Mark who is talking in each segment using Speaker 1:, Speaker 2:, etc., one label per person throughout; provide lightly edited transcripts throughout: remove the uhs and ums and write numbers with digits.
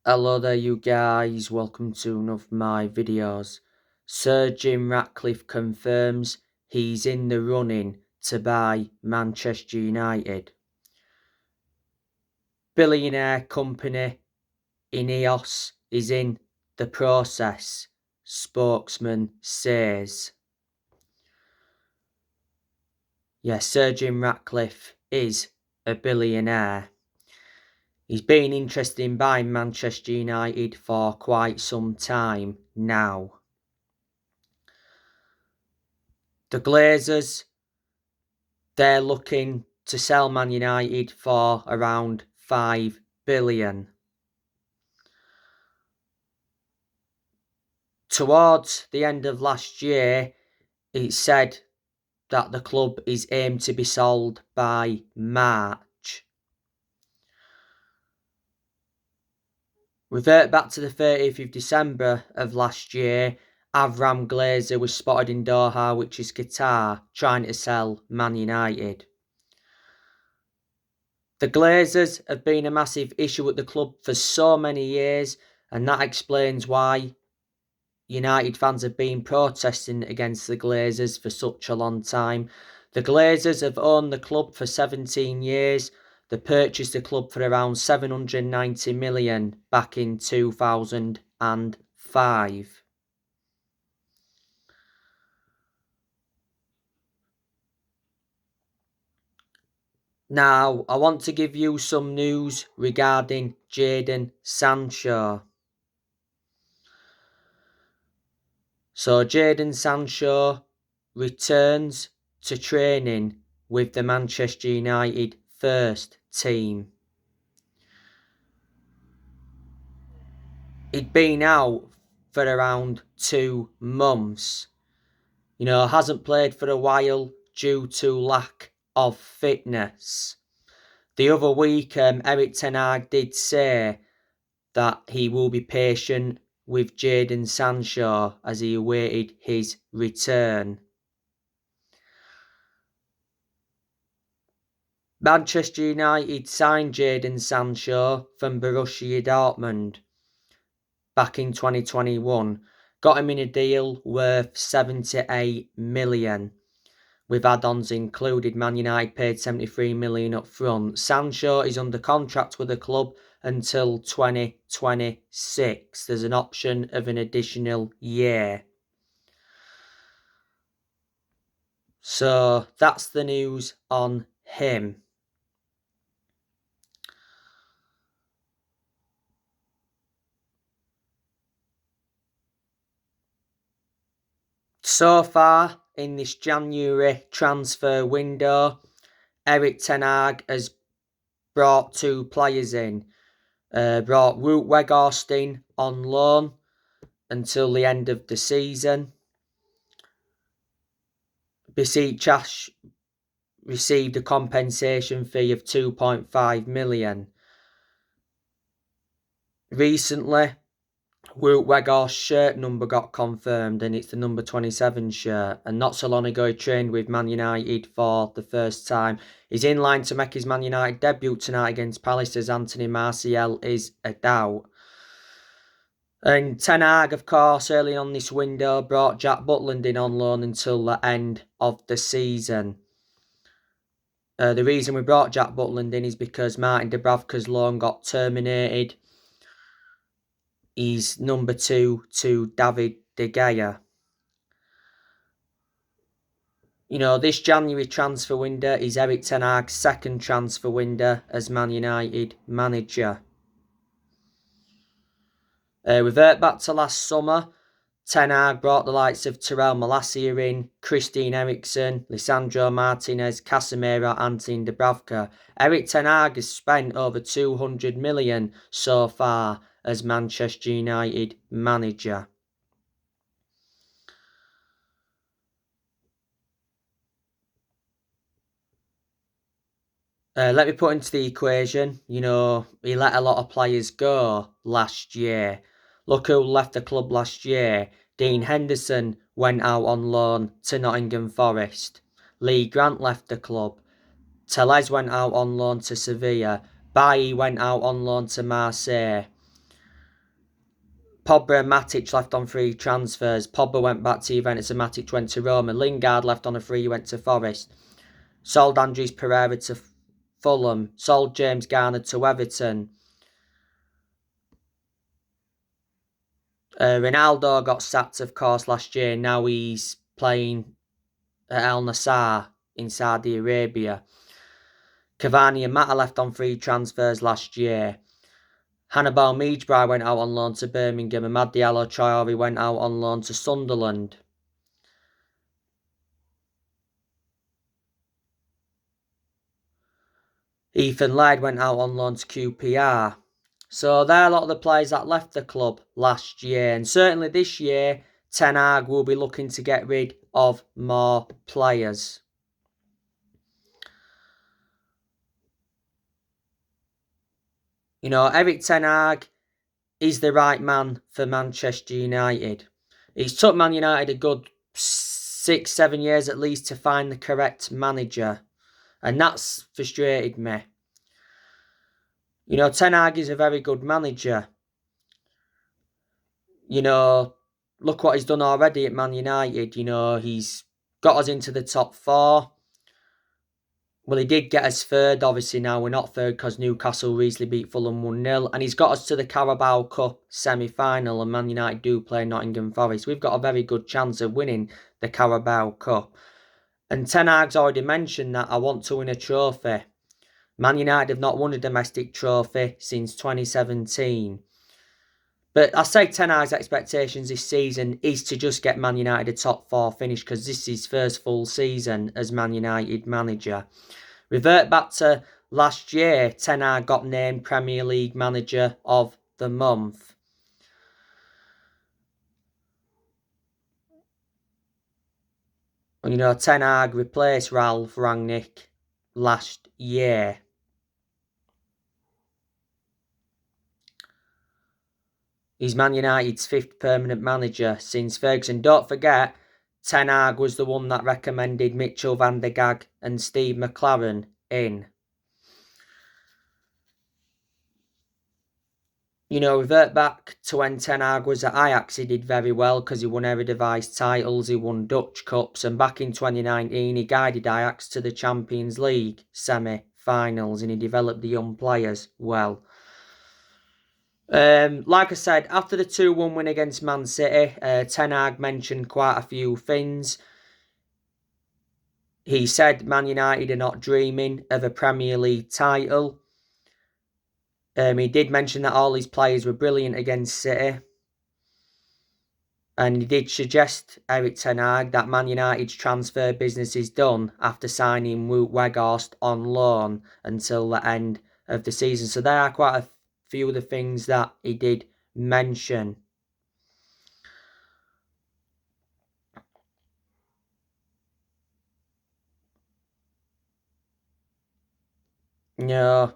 Speaker 1: Hello there you guys, welcome to one of my videos. Sir Jim Ratcliffe confirms he's in the running to buy Manchester United. Billionaire company Ineos is in the process, spokesman says. Yes, Sir Jim Ratcliffe is a billionaire. He's been interested in buying Manchester United for quite some time now. The Glazers, they're looking to sell Man United for around 5 billion. Towards the end of last year, it said that the club is aimed to be sold by March. Revert back to the 30th of December of last year, Avram Glazer was spotted in Doha, which is Qatar, trying to sell Man United. The Glazers have been a massive issue at the club for so many years, and that explains why United fans have been protesting against the Glazers for such a long time. The Glazers have owned the club for 17 years. They purchased the club for around 790 million back in 2005. Now, I want to give you some news regarding Jadon Sancho. So, Jadon Sancho returns to training with the Manchester United first team. He'd been out for around 2 months. Hasn't played for a while due to lack of fitness. The other week, Eric Ten Hag did say that he will be patient with Jadon Sancho as he awaited his return. Manchester United signed Jadon Sancho from Borussia Dortmund back in 2021. Got him in a deal worth 78 million. With add-ons included. Man United paid 73 million up front. Sancho is under contract with the club until 2026. There's an option of an additional year. So that's the news on him. So far in this January transfer window, Eric Ten Hag has brought 2 players in. Brought Wout Weghorst on loan until the end of the season. Besiktas received a compensation fee of 2.5 million. Recently, Wout Weghorst's shirt number got confirmed, and it's the number 27 shirt. And not so long ago, he trained with Man United for the first time. He's in line to make his Man United debut tonight against Palace, as Anthony Martial is a doubt. And Ten Hag, of course, early on this window, brought Jack Butland in on loan until the end of the season. The reason we brought Jack Butland in is because Martin Dubravka's loan got terminated. He's number 2 to David De Gea. This January transfer window is Eric Ten Hag's second transfer window as Man United manager. Revert back to last summer. Ten Hag brought the likes of Terrell Malacia in, Christian Eriksen, Lisandro Martinez, Casemiro, Anthony Dubravka. Eric Ten Hag has spent over 200 million so far as Manchester United manager. Let me put into the equation, he let a lot of players go last year. Look who left the club last year. Dean Henderson went out on loan to Nottingham Forest. Lee Grant left the club. Tellez went out on loan to Sevilla. Bailly went out on loan to Marseille. Pogba and Matic left on free transfers. Pogba went back to Juventus and Matic went to Roma. Lingard left on a free, went to Forest. Sold Andres Pereira to Fulham. Sold James Garner to Everton. Ronaldo got sacked, of course, last year. Now he's playing at Al Nassr in Saudi Arabia. Cavani and Mata left on free transfers last year. Hannibal Mejbri went out on loan to Birmingham, and Mad Diallo Traore went out on loan to Sunderland. Ethan Laird went out on loan to QPR. So they're a lot of the players that left the club last year. And certainly this year, Ten Hag will be looking to get rid of more players. You know, Eric Ten Hag is the right man for Manchester United. He's took Man United a good 6-7 years at least to find the correct manager. And that's frustrated me. You know, Ten Hag is a very good manager. You know, look what he's done already at Man United. You know, he's got us into the top 4. Well, he did get us third. Obviously, now we're not third because Newcastle recently beat Fulham 1-0. And he's got us to the Carabao Cup semi-final. And Man United do play Nottingham Forest. We've got a very good chance of winning the Carabao Cup. And Ten Hag's already mentioned that I want to win a trophy. Man United have not won a domestic trophy since 2017. But I say Ten Hag's expectations this season is to just get Man United a top 4 finish because this is his first full season as Man United manager. Revert back to last year, Ten Hag got named Premier League Manager of the Month. And you know, Ten Hag replaced Ralf Rangnick last year. He's Man United's 5th permanent manager since Ferguson. Don't forget, Ten Hag was the one that recommended Mitchell van der Gaag and Steve McLaren in. You know, revert back to when Ten Hag was at Ajax, he did very well because he won Eredivisie titles, he won Dutch Cups, and back in 2019 he guided Ajax to the Champions League semi-finals and he developed the young players well. Like I said, after the 2-1 win against Man City, Ten Hag mentioned quite a few things. He said Man United are not dreaming of a Premier League title. He did mention that all his players were brilliant against City. And he did suggest, Eric Ten Hag, that Man United's transfer business is done after signing Wout Weghorst on loan until the end of the season. So there are quite a few of the things that he did mention. You know,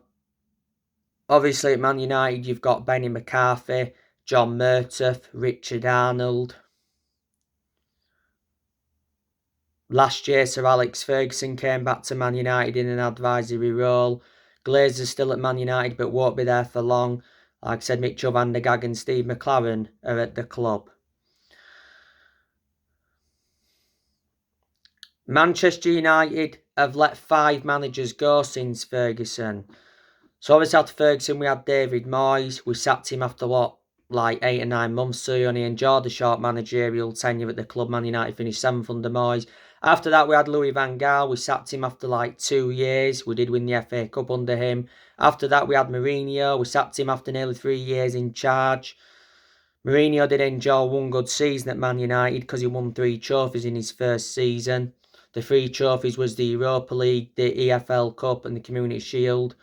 Speaker 1: obviously at Man United you've got Benny McCarthy, John Murtough, Richard Arnold. Last year Sir Alex Ferguson came back to Man United in an advisory role. Glazer's still at Man United but won't be there for long. Like I said, Mitchell van der Gaag and Steve McLaren are at the club. Manchester United have let 5 managers go since Ferguson. So obviously after Ferguson we had David Moyes. We sacked him after like 8 or 9 months, so he only enjoyed the short managerial tenure at the club. Man United finished 7th under Moyes. After that we had Louis van Gaal. We sacked him after like 2 years. We did win the FA Cup under him. After that we had Mourinho. We sacked him after nearly 3 years in charge. Mourinho did enjoy one good season at Man United because he won 3 trophies in his first season. The 3 trophies was the Europa League, the EFL Cup and the Community Shield.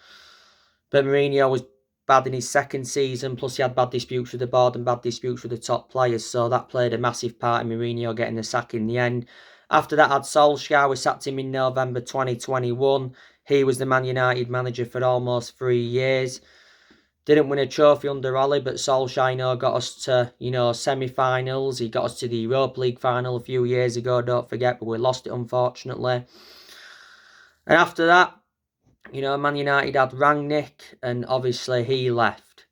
Speaker 1: But Mourinho was bad in his second season, plus he had bad disputes with the board and bad disputes with the top players, so that played a massive part in Mourinho getting the sack in the end. After that, I had Solskjaer. We sacked him in November 2021. He was the Man United manager for almost 3 years. Didn't win a trophy under Ollie, but Solskjaer got us to, semi-finals. He got us to the Europa League final a few years ago, don't forget, but we lost it unfortunately. And after that, Man United had Rangnick, and obviously he left.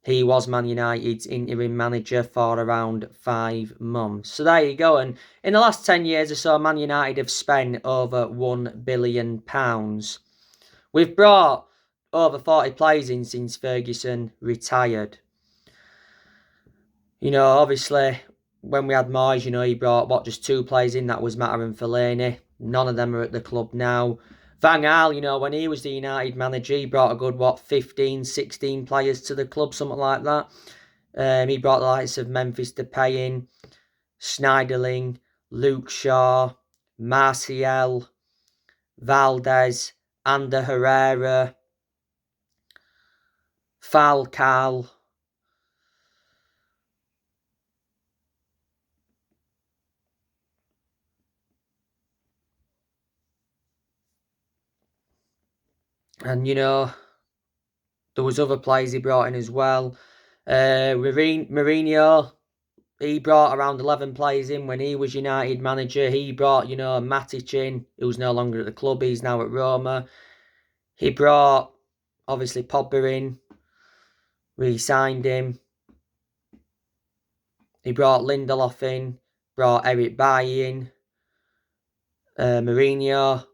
Speaker 1: He was Man United's interim manager for around 5 months. So there you go. And in the last 10 years or so, Man United have spent over £1 billion. We've brought over 40 players in since Ferguson retired. You know, obviously, when we had Moyes, you know, he brought, just 2 players in. That was Mata and Fellaini. None of them are at the club now. Van Gaal, you know, when he was the United manager, he brought a good, 15, 16 players to the club, something like that. He brought the likes of Memphis Depay in, Schneiderlin, Luke Shaw, Martial, Valdez, Ander Herrera, Falcao. And, you know, there was other players he brought in as well. Mourinho, he brought around 11 players in when he was United manager. He brought, you know, Matic in, who's no longer at the club. He's now at Roma. He brought, obviously, Pogba in. Re-signed him. He brought Lindelof in. Brought Eric Bailly in. Mourinho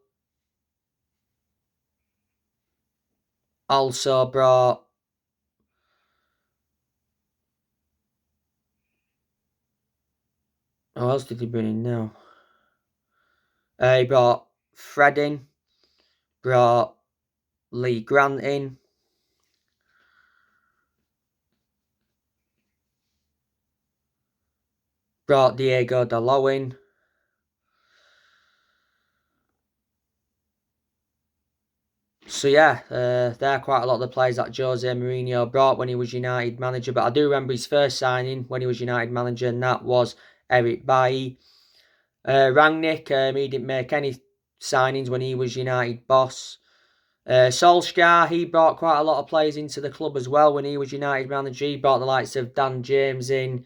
Speaker 1: also brought... Who else did he bring in now? He brought Fred in. Brought Lee Grant in. Brought Diego Dalot in. So yeah, there are quite a lot of the players that Jose Mourinho brought when he was United manager. But I do remember his first signing when he was United manager, and that was Eric Bailly. Rangnick, he didn't make any signings when he was United boss. Solskjaer, he brought quite a lot of players into the club as well when he was United manager. He brought the likes of Dan James in,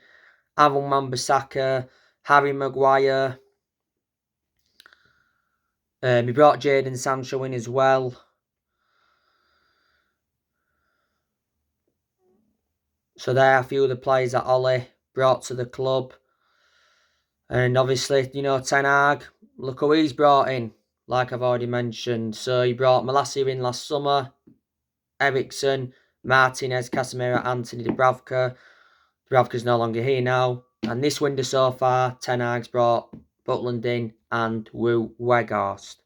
Speaker 1: Aaron Wan-Bissaka, Harry Maguire. He brought Jadon Sancho in as well. So there are a few of the players that Ole brought to the club. And obviously, you know, Ten Hag, look who he's brought in, like I've already mentioned. So he brought Malacia in last summer, Ericsson, Martinez, Casemiro, Anthony, Dubravka. Dubravka's no longer here now. And this window so far, Ten Hag's brought Butland in and Wout Weghorst.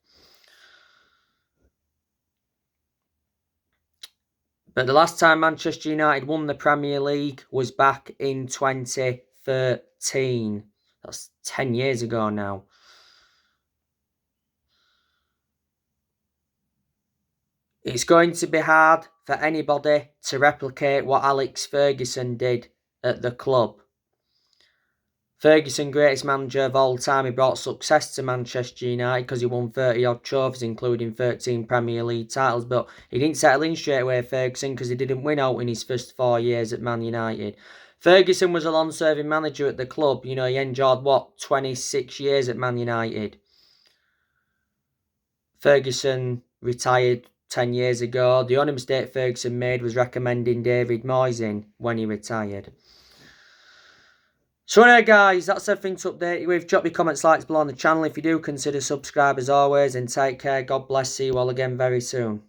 Speaker 1: But the last time Manchester United won the Premier League was back in 2013. That's 10 years ago now. It's going to be hard for anybody to replicate what Alex Ferguson did at the club. Ferguson, greatest manager of all time, he brought success to Manchester United because he won 30-odd trophies, including 13 Premier League titles. But he didn't settle in straight away, Ferguson, because he didn't win out in his first 4 years at Man United. Ferguson was a long-serving manager at the club. You know, he endured, 26 years at Man United. Ferguson retired 10 years ago. The only mistake Ferguson made was recommending David Moyes in when he retired. So anyway guys, that's everything to update you with. Drop your comments, likes below on the channel if you do. Consider subscribe as always, and take care. God bless. See you all again very soon.